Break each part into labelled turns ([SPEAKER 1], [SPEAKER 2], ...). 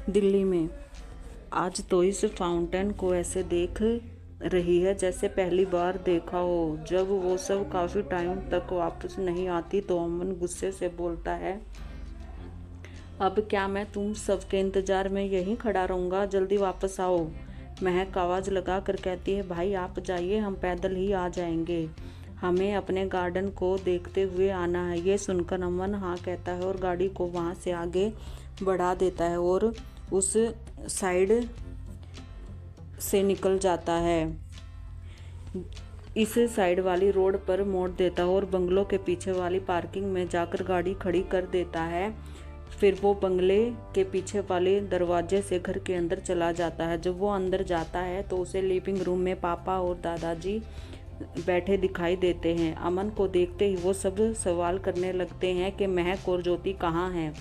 [SPEAKER 1] दिल्ली में। आज तो इस फाउंटेन को ऐसे देख रही है जैसे पहली बार देखा हो। जब वो सब काफ़ी टाइम तक वापस नहीं आती तो अमन गुस्से से बोलता है, अब क्या मैं तुम सबके इंतज़ार में यहीं खड़ा रहूँगा? जल्दी वापस आओ। महक आवाज़ लगा कर कहती है, भाई आप जाइए, हम पैदल ही आ जाएंगे। हमें अपने गार्डन को देखते हुए आना है। ये सुनकर अमन हाँ कहता है और गाड़ी को वहाँ से आगे बढ़ा देता है और उस साइड से निकल जाता है। इस साइड वाली रोड पर मोड़ देता है और बंगलों के पीछे वाली पार्किंग में जाकर गाड़ी खड़ी कर देता है। फिर वो बंगले के पीछे वाले दरवाजे से घर के अंदर चला जाता है। जब वो अंदर जाता है तो उसे लिविंग रूम में पापा और दादाजी बैठे दिखाई देते हैं। अमन को देखते ही वो सब सवाल करने लगते हैं कि महक और ज्योति कहाँ हैं।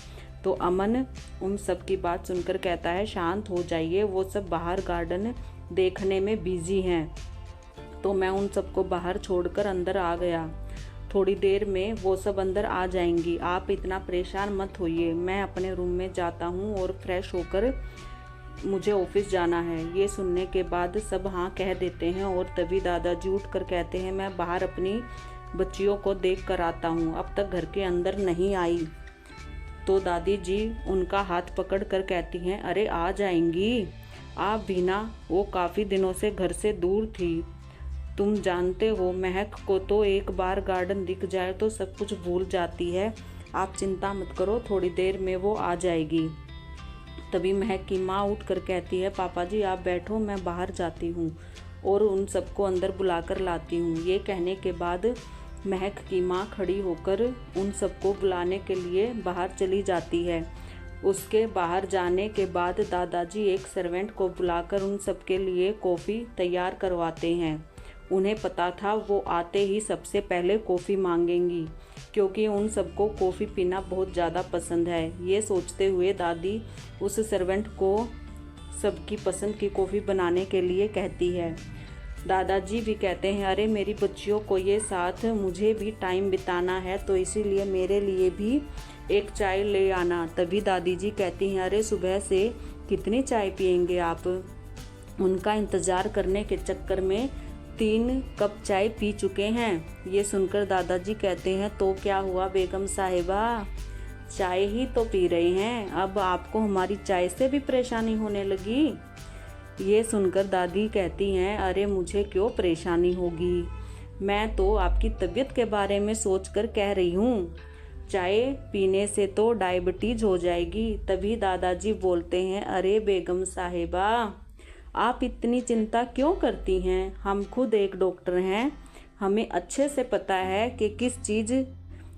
[SPEAKER 1] तो अमन उन सब की बात सुनकर कहता है, शांत हो जाइए, वो सब बाहर गार्डन देखने में बिजी हैं, तो मैं उन सबको बाहर छोड़कर अंदर आ गया। थोड़ी देर में वो सब अंदर आ जाएंगी, आप इतना परेशान मत होइए। मैं अपने रूम में जाता हूँ और फ्रेश होकर मुझे ऑफिस जाना है। ये सुनने के बाद सब हाँ कह देते हैं और तभी दादाजी उठ कर कहते हैं, मैं बाहर अपनी बच्चियों को देख कर आता हूँ, अब तक घर के अंदर नहीं आई। तो दादी जी उनका हाथ पकड़ कर कहती हैं, अरे आ जाएंगी, आप भी ना, वो काफ़ी दिनों से घर से दूर थी। तुम जानते हो महक को तो एक बार गार्डन दिख जाए तो सब कुछ भूल जाती है। आप चिंता मत करो, थोड़ी देर में वो आ जाएगी। तभी महक की माँ उठ कर कहती है, पापा जी आप बैठो, मैं बाहर जाती हूँ और उन सबको अंदर बुलाकर लाती हूँ। ये कहने के बाद महक की माँ खड़ी होकर उन सबको बुलाने के लिए बाहर चली जाती है। उसके बाहर जाने के बाद दादाजी एक सर्वेंट को बुलाकर उन सबके लिए कॉफ़ी तैयार करवाते हैं। उन्हें पता था वो आते ही सबसे पहले कॉफ़ी मांगेंगी, क्योंकि उन सबको कॉफ़ी पीना बहुत ज़्यादा पसंद है। ये सोचते हुए दादी उस सर्वेंट को सबकी पसंद की कॉफ़ी बनाने के लिए कहती है। दादाजी भी कहते हैं, अरे मेरी बच्चियों को ये साथ मुझे भी टाइम बिताना है, तो इसीलिए मेरे लिए भी एक चाय ले आना। तभी दादी जी कहती हैं, अरे सुबह से कितनी चाय पियेंगे आप? उनका इंतज़ार करने के चक्कर में 3 कप चाय पी चुके हैं। ये सुनकर दादाजी कहते हैं, तो क्या हुआ बेगम साहिबा, चाय ही तो पी रहे हैं, अब आपको हमारी चाय से भी परेशानी होने लगी? ये सुनकर दादी कहती हैं, अरे मुझे क्यों परेशानी होगी, मैं तो आपकी तबीयत के बारे में सोचकर कह रही हूँ, चाय पीने से तो डायबिटीज हो जाएगी। तभी दादाजी बोलते हैं, अरे बेगम साहिबा आप इतनी चिंता क्यों करती हैं, हम खुद एक डॉक्टर हैं, हमें अच्छे से पता है कि किस चीज़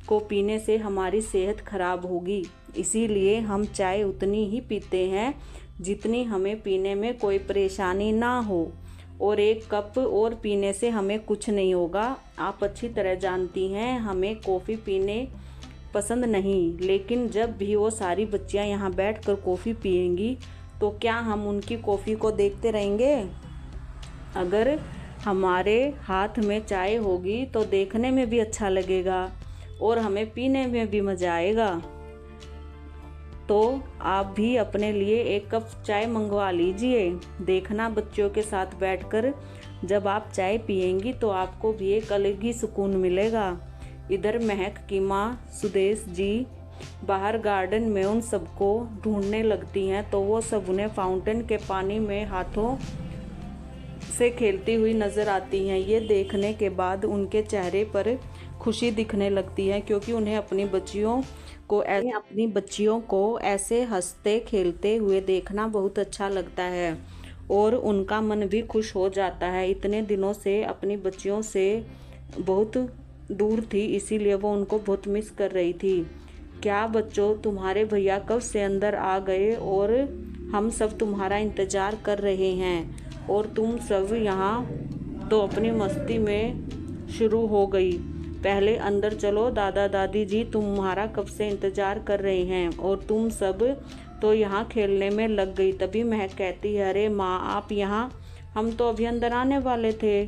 [SPEAKER 1] को पीने से हमारी सेहत खराब होगी, इसीलिए हम चाय उतनी ही पीते हैं जितनी हमें पीने में कोई परेशानी ना हो, और 1 कप और पीने से हमें कुछ नहीं होगा। आप अच्छी तरह जानती हैं हमें कॉफ़ी पीने पसंद नहीं, लेकिन जब भी वो सारी बच्चियां यहाँ बैठकर कॉफ़ी पिएंगी तो क्या हम उनकी कॉफ़ी को देखते रहेंगे? अगर हमारे हाथ में चाय होगी तो देखने में भी अच्छा लगेगा और हमें पीने में भी मज़ा आएगा। तो आप भी अपने लिए 1 कप चाय मंगवा लीजिए। देखना बच्चों के साथ बैठकर जब आप चाय पिएंगी तो आपको भी एक अलग ही सुकून मिलेगा। इधर महक की माँ सुदेश जी बाहर गार्डन में उन सबको ढूंढने लगती हैं, तो वो सब उन्हें फाउंटेन के पानी में हाथों से खेलती हुई नज़र आती हैं। ये देखने के बाद उनके चेहरे पर खुशी दिखने लगती है, क्योंकि उन्हें अपनी बच्चियों को ऐसे हंसते खेलते हुए देखना बहुत अच्छा लगता है और उनका मन भी खुश हो जाता है। इतने दिनों से अपनी बच्चियों से बहुत दूर थी, इसीलिए वो उनको बहुत मिस कर रही थी। क्या बच्चों, तुम्हारे भैया कब से अंदर आ गए और हम सब तुम्हारा इंतज़ार कर रहे हैं और तुम सब यहाँ तो अपनी मस्ती में शुरू हो गई। पहले अंदर चलो, दादा दादी जी तुम्हारा कब से इंतज़ार कर रहे हैं और तुम सब तो यहाँ खेलने में लग गई। तभी महक कहती है, अरे माँ आप यहाँ, हम तो अभी अंदर आने वाले थे।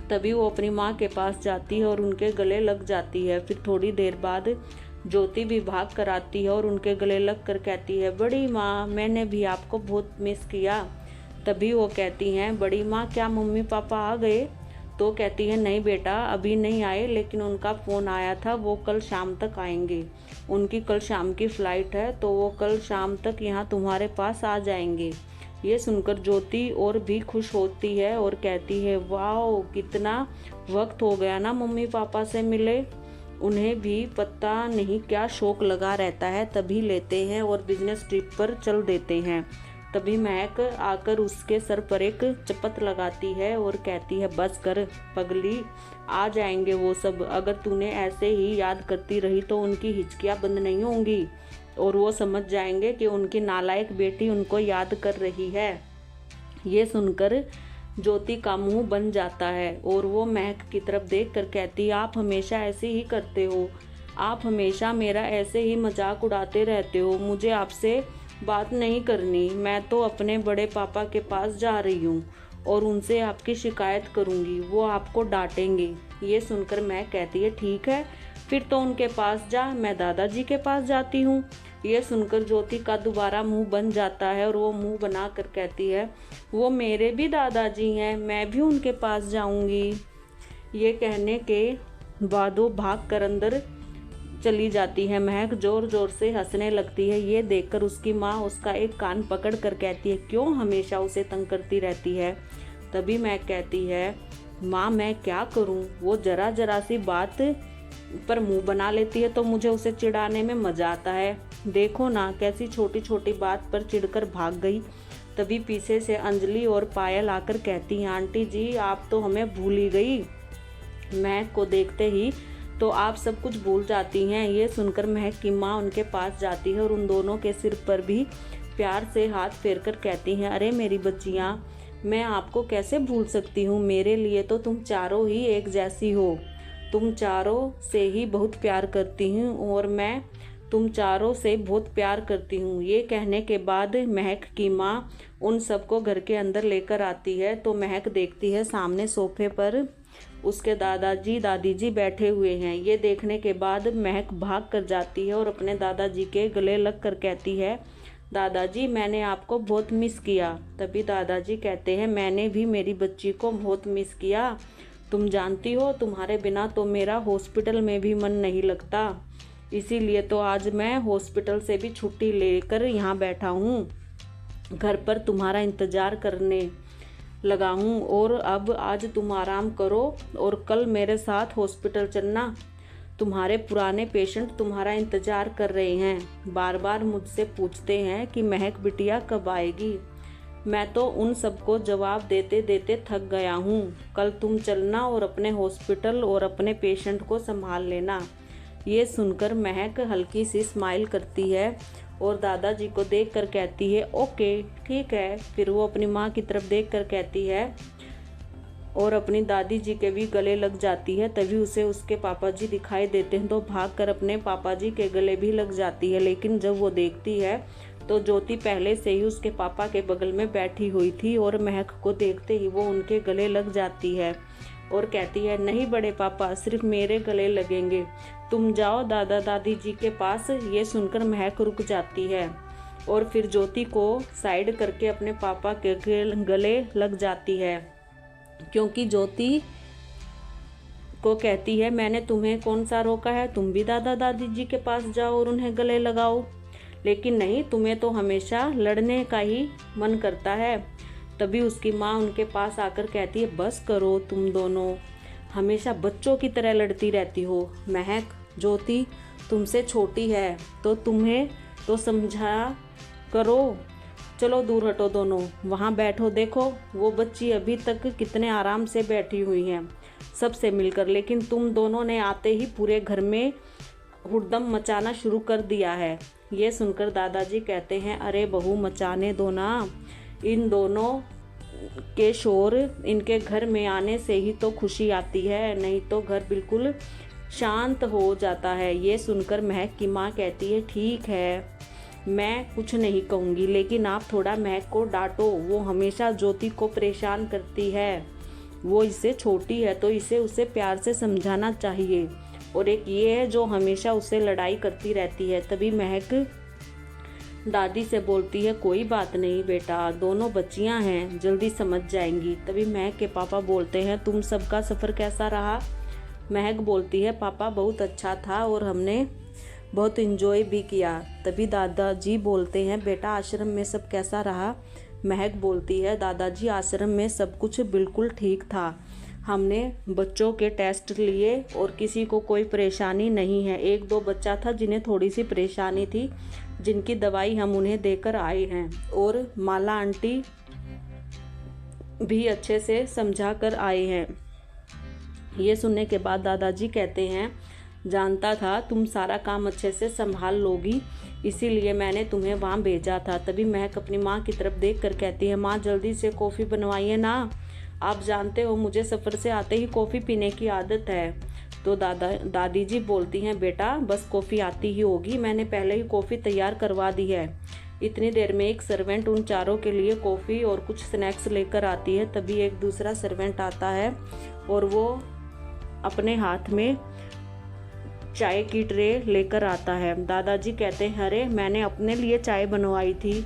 [SPEAKER 1] तभी वो अपनी माँ के पास जाती है और उनके गले लग जाती है। फिर थोड़ी देर बाद ज्योति भी भाग कर आती है और उनके गले लग कर कहती है, बड़ी माँ मैंने भी आपको बहुत मिस किया। तभी वो कहती हैं, बड़ी माँ क्या मम्मी पापा आ गए? तो कहती है, नहीं बेटा अभी नहीं आए, लेकिन उनका फ़ोन आया था, वो कल शाम तक आएंगे। उनकी कल शाम की फ़्लाइट है, तो वो कल शाम तक यहाँ तुम्हारे पास आ जाएंगे। ये सुनकर ज्योति और भी खुश होती है और कहती है, वाह कितना वक्त हो गया ना मम्मी पापा से मिले। उन्हें भी पता नहीं क्या शौक लगा रहता है, तभी लेते हैं और बिजनेस ट्रिप पर चल देते हैं। तभी महक आकर उसके सर पर एक चपत लगाती है और कहती है, बस कर पगली, आ जाएंगे वो सब। अगर तूने ऐसे ही याद करती रही तो उनकी हिचकियाँ बंद नहीं होंगी और वो समझ जाएंगे कि उनकी नालायक बेटी उनको याद कर रही है। ये सुनकर ज्योति का मुंह बन जाता है और वो महक की तरफ देख कर कहती है, आप हमेशा ऐसे ही करते हो, आप हमेशा मेरा ऐसे ही मजाक उड़ाते रहते हो। मुझे आपसे बात नहीं करनी, मैं तो अपने बड़े पापा के पास जा रही हूँ और उनसे आपकी शिकायत करूँगी, वो आपको डांटेंगे। ये सुनकर मैं कहती है, ठीक है फिर तो उनके पास जा, मैं दादाजी के पास जाती हूँ। ये सुनकर ज्योति का दोबारा मुंह बन जाता है और वो मुंह बना कर कहती है, वो मेरे भी दादाजी हैं, मैं भी उनके पास जाऊँगी। ये कहने के बाद वो भाग कर अंदर चली जाती है। महक जोर जोर से हंसने लगती है। ये देखकर उसकी माँ उसका एक कान पकड़ कर कहती है, क्यों हमेशा उसे तंग करती रहती है? तभी महक कहती है, माँ मैं क्या करूँ, वो जरा जरा सी बात पर मुंह बना लेती है तो मुझे उसे चिढ़ाने में मजा आता है। देखो ना कैसी छोटी छोटी बात पर चिढ़कर भाग गई। तभी पीछे से अंजलि और पायल आकर कहती हैं, आंटी जी आप तो हमें भूल ही गई, महक को देखते ही तो आप सब कुछ भूल जाती हैं। ये सुनकर महक की माँ उनके पास जाती है और उन दोनों के सिर पर भी प्यार से हाथ फेर कर कहती हैं, अरे मेरी बच्चियाँ, मैं आपको कैसे भूल सकती हूँ, मेरे लिए तो तुम चारों ही एक जैसी हो, तुम चारों से ही बहुत प्यार करती हूँ और मैं तुम चारों से बहुत प्यार करती हूँ। ये कहने के बाद महक की माँ उन सबको घर के अंदर लेकर आती है तो महक देखती है सामने सोफे पर उसके दादाजी दादी जी बैठे हुए हैं। ये देखने के बाद महक भाग कर जाती है और अपने दादाजी के गले लग कर कहती है, दादाजी मैंने आपको बहुत मिस किया। तभी दादाजी कहते हैं, मैंने भी मेरी बच्ची को बहुत मिस किया, तुम जानती हो तुम्हारे बिना तो मेरा हॉस्पिटल में भी मन नहीं लगता, इसीलिए तो आज मैं हॉस्पिटल से भी छुट्टी लेकर यहाँ बैठा हूँ, घर पर तुम्हारा इंतज़ार करने लगा हूँ। और अब आज तुम आराम करो और कल मेरे साथ हॉस्पिटल चलना, तुम्हारे पुराने पेशेंट तुम्हारा इंतज़ार कर रहे हैं, बार बार मुझसे पूछते हैं कि महक बिटिया कब आएगी। मैं तो उन सबको जवाब देते देते थक गया हूँ। कल तुम चलना और अपने हॉस्पिटल और अपने पेशेंट को संभाल लेना। ये सुनकर महक हल्की सी स्माइल करती है और दादाजी को देखकर कहती है, ओके ठीक है। फिर वो अपनी माँ की तरफ देखकर कहती है और अपनी दादी जी के भी गले लग जाती है। तभी उसे उसके पापा जी दिखाई देते हैं तो भागकर अपने पापा जी के गले भी लग जाती है। लेकिन जब वो देखती है तो ज्योति पहले से ही उसके पापा के बगल में बैठी हुई थी और महक को देखते ही वो उनके गले लग जाती है और कहती है, नहीं बड़े पापा सिर्फ मेरे गले लगेंगे, तुम जाओ दादा दादी जी के पास। ये सुनकर महक रुक जाती है और फिर ज्योति को साइड करके अपने पापा के गले लग जाती है, क्योंकि ज्योति को कहती है, मैंने तुम्हें कौन सा रोका है, तुम भी दादा दादी जी के पास जाओ और उन्हें गले लगाओ। लेकिन नहीं, तुम्हें तो हमेशा लड़ने का ही मन करता है। तभी उसकी माँ उनके पास आकर कहती है, बस करो, तुम दोनों हमेशा बच्चों की तरह लड़ती रहती हो। महक ज्योति तुमसे छोटी है तो तुम्हें तो समझा करो, चलो दूर हटो दोनों, वहाँ बैठो, देखो वो बच्ची अभी तक कितने आराम से बैठी हुई हैं सबसे मिलकर, लेकिन तुम दोनों ने आते ही पूरे घर में हुड़दम मचाना शुरू कर दिया है। ये सुनकर दादाजी कहते हैं, अरे बहू मचाने दो ना, इन दोनों के शोर इनके घर में आने से ही तो खुशी आती है, नहीं तो घर बिल्कुल शांत हो जाता है। ये सुनकर महक की माँ कहती है, ठीक है मैं कुछ नहीं कहूँगी, लेकिन आप थोड़ा महक को डांटो, वो हमेशा ज्योति को परेशान करती है, वो इससे छोटी है तो इसे उसे प्यार से समझाना चाहिए। और एक ये है जो हमेशा उससे लड़ाई करती रहती है। तभी महक दादी से बोलती है, कोई बात नहीं बेटा, दोनों बच्चियां हैं, जल्दी समझ जाएंगी। तभी महक के पापा बोलते हैं, तुम सबका सफ़र कैसा रहा? महक बोलती है, पापा बहुत अच्छा था और हमने बहुत इंजॉय भी किया। तभी दादाजी बोलते हैं, बेटा आश्रम में सब कैसा रहा? महक बोलती है, दादाजी आश्रम में सब कुछ बिल्कुल ठीक था, हमने बच्चों के टेस्ट लिए और किसी को कोई परेशानी नहीं है। एक दो बच्चा था जिन्हें थोड़ी सी परेशानी थी, जिनकी दवाई हम उन्हें देकर आए हैं, और माला आंटी भी अच्छे से समझा कर आए हैं। ये सुनने के बाद दादाजी कहते हैं, जानता था तुम सारा काम अच्छे से संभाल लोगी, इसीलिए मैंने तुम्हें वहाँ भेजा था। तभी महक अपनी माँ की तरफ देख कर कहती है, माँ जल्दी से कॉफ़ी बनवाइए ना, आप जानते हो मुझे सफ़र से आते ही कॉफ़ी पीने की आदत है। तो दादी जी बोलती हैं, बेटा बस कॉफ़ी आती ही होगी, मैंने पहले ही कॉफ़ी तैयार करवा दी है। इतनी देर में एक सर्वेंट उन चारों के लिए कॉफ़ी और कुछ स्नैक्स लेकर आती है। तभी एक दूसरा सर्वेंट आता है और वो अपने हाथ में चाय की ट्रे लेकर आता है। दादाजी कहते हैं, अरे मैंने अपने लिए चाय बनवाई थी।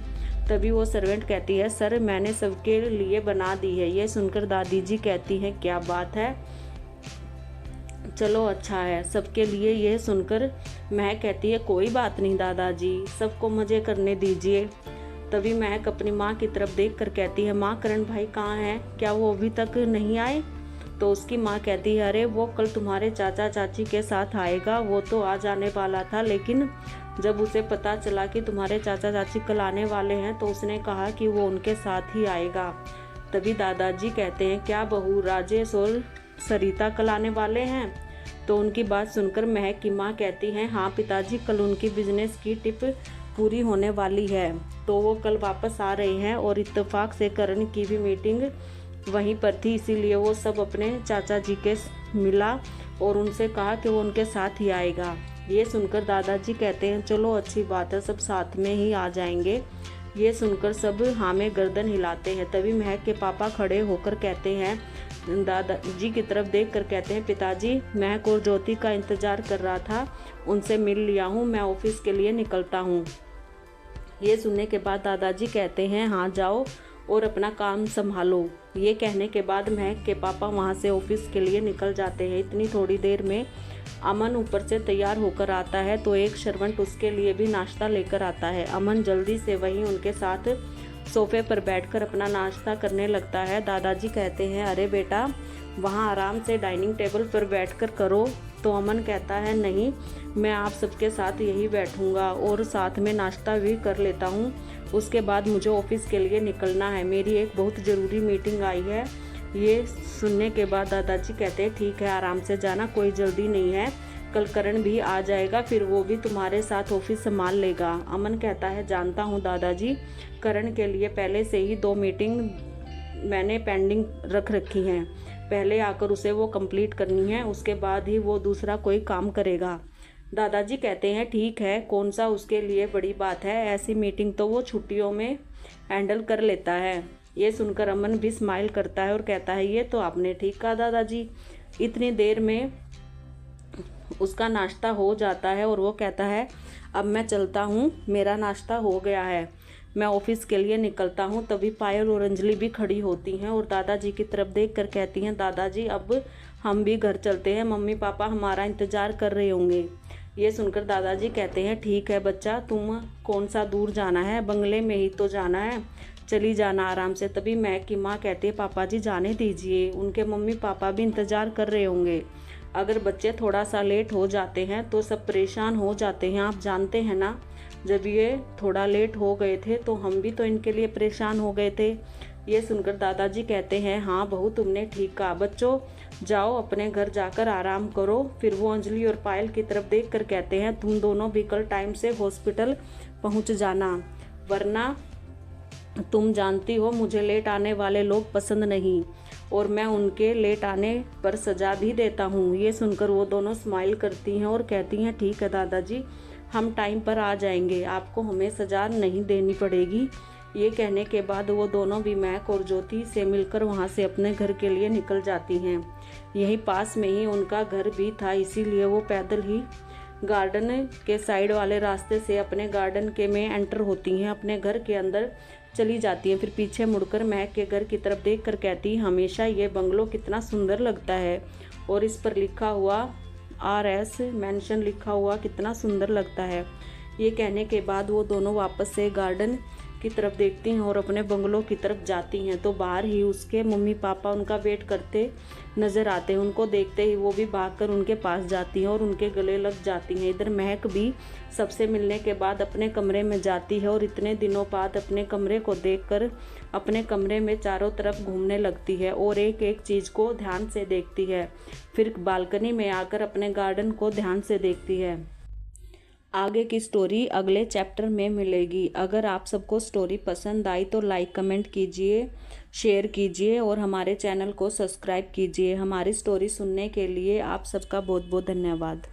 [SPEAKER 1] तभी वो सर्वेंट कहती है, सर मैंने सबके लिए बना दी है। ये सुनकर दादी जी कहती हैं, क्या बात है, चलो अच्छा है सबके लिए। यह सुनकर महक कहती है, कोई बात नहीं दादाजी, सबको मज़े करने दीजिए। तभी महक अपनी माँ की तरफ देख कर कहती है, माँ करण भाई कहाँ हैं, क्या वो अभी तक नहीं आए? तो उसकी माँ कहती है, अरे वो कल तुम्हारे चाचा चाची के साथ आएगा, वो तो आ जाने वाला था, लेकिन जब उसे पता चला कि तुम्हारे चाचा चाची कल आने वाले हैं तो उसने कहा कि वो उनके साथ ही आएगा। तभी दादाजी कहते हैं, क्या बहू राजेश और सरिता कल आने वाले हैं? तो उनकी बात सुनकर महक की माँ कहती हैं, हाँ पिताजी, कल उनकी बिजनेस की टिप पूरी होने वाली है, तो वो कल वापस आ रहे हैं, और इत्तेफाक से करण की भी मीटिंग वहीं पर थी, इसीलिए वो सब अपने चाचा जी के मिला और उनसे कहा कि वो उनके साथ ही आएगा। ये सुनकर दादाजी कहते हैं, चलो अच्छी बात है, सब साथ में ही आ जाएंगे। ये सुनकर सब हाँ में गर्दन हिलाते हैं। तभी महक के पापा खड़े होकर कहते हैं, दादाजी की तरफ देख कर कहते हैं, पिताजी महक और ज्योति का इंतज़ार कर रहा था, उनसे मिल लिया हूँ, मैं ऑफिस के लिए निकलता हूँ। ये सुनने के बाद दादाजी कहते हैं, हाँ जाओ और अपना काम संभालो। ये कहने के बाद महक के पापा वहाँ से ऑफिस के लिए निकल जाते हैं। इतनी थोड़ी देर में अमन ऊपर से तैयार होकर आता है, तो एक सर्वेंट उसके लिए भी नाश्ता लेकर आता है। अमन जल्दी से वहीं उनके साथ सोफे पर बैठकर अपना नाश्ता करने लगता है। दादाजी कहते हैं, अरे बेटा वहाँ आराम से डाइनिंग टेबल पर बैठकर करो। तो अमन कहता है, नहीं मैं आप सबके साथ यही बैठूंगा और साथ में नाश्ता भी कर लेता हूँ, उसके बाद मुझे ऑफिस के लिए निकलना है, मेरी एक बहुत ज़रूरी मीटिंग आई है। ये सुनने के बाद दादाजी कहते हैं, ठीक है आराम से जाना, कोई जल्दी नहीं है, कल करण भी आ जाएगा, फिर वो भी तुम्हारे साथ ऑफिस संभाल लेगा। अमन कहता है, जानता हूँ दादाजी, करण के लिए पहले से ही 2 मीटिंग मैंने पेंडिंग रख रखी हैं, पहले आकर उसे वो कंप्लीट करनी है, उसके बाद ही वो दूसरा कोई काम करेगा। दादाजी कहते हैं, ठीक है, कौन सा उसके लिए बड़ी बात है, ऐसी मीटिंग तो वो छुट्टियों में हैंडल कर लेता है। ये सुनकर अमन भी स्माइल करता है और कहता है, ये तो आपने ठीक कहा दादाजी। इतनी देर में उसका नाश्ता हो जाता है और वो कहता है, अब मैं चलता हूँ, मेरा नाश्ता हो गया है, मैं ऑफिस के लिए निकलता हूँ। तभी पायल और अंजलि भी खड़ी होती हैं और दादाजी की तरफ देख कर कहती हैं, दादाजी अब हम भी घर चलते हैं, मम्मी पापा हमारा इंतज़ार कर रहे होंगे। ये सुनकर दादाजी कहते हैं, ठीक है बच्चा, तुम कौन सा दूर जाना है, बंगले में ही तो जाना है, चली जाना आराम से। तभी महक की माँ कहती है, पापा जी जाने दीजिए, उनके मम्मी पापा भी इंतज़ार कर रहे होंगे, अगर बच्चे थोड़ा सा लेट हो जाते हैं तो सब परेशान हो जाते हैं, आप जानते हैं ना, जब ये थोड़ा लेट हो गए थे तो हम भी तो इनके लिए परेशान हो गए थे। ये सुनकर दादाजी कहते हैं, हाँ बहू तुमने ठीक कहा, बच्चों जाओ अपने घर जाकर आराम करो। फिर वो अंजलि और पायल की तरफ देख कर कहते हैं, तुम दोनों भी कल टाइम से हॉस्पिटल पहुंच जाना, वरना तुम जानती हो मुझे लेट आने वाले लोग पसंद नहीं और मैं उनके लेट आने पर सजा भी देता हूँ। ये सुनकर वो दोनों स्माइल करती हैं और कहती हैं, ठीक है दादाजी, हम टाइम पर आ जाएंगे, आपको हमें सजा नहीं देनी पड़ेगी। ये कहने के बाद वो दोनों भी महक और ज्योति से मिलकर वहाँ से अपने घर के लिए निकल जाती हैं। यहीं पास में ही उनका घर भी था, इसीलिए वो पैदल ही गार्डन के साइड वाले रास्ते से अपने गार्डन के में एंटर होती हैं, अपने घर के अंदर चली जाती हैं। फिर पीछे मुड़कर महक के घर की तरफ देख कर कहती, हमेशा ये बंगलो कितना सुंदर लगता है और इस पर लिखा हुआ RS मेंशन लिखा हुआ कितना सुंदर लगता है। ये कहने के बाद वो दोनों वापस से गार्डन की तरफ देखती हैं और अपने बंगलो की तरफ जाती हैं। तो बाहर ही उसके मम्मी पापा उनका वेट करते नज़र आते हैं। उनको देखते ही वो भी भागकर उनके पास जाती हैं और उनके गले लग जाती हैं। इधर महक भी सबसे मिलने के बाद अपने कमरे में जाती है और इतने दिनों बाद अपने कमरे को देखकर अपने कमरे में चारों तरफ घूमने लगती है और एक एक चीज़ को ध्यान से देखती है। फिर बालकनी में आकर अपने गार्डन को ध्यान से देखती है। आगे की स्टोरी अगले चैप्टर में मिलेगी। अगर आप सबको स्टोरी पसंद आई तो लाइक कमेंट कीजिए, शेयर कीजिए और हमारे चैनल को सब्सक्राइब कीजिए। हमारी स्टोरी सुनने के लिए आप सबका बहुत बहुत धन्यवाद।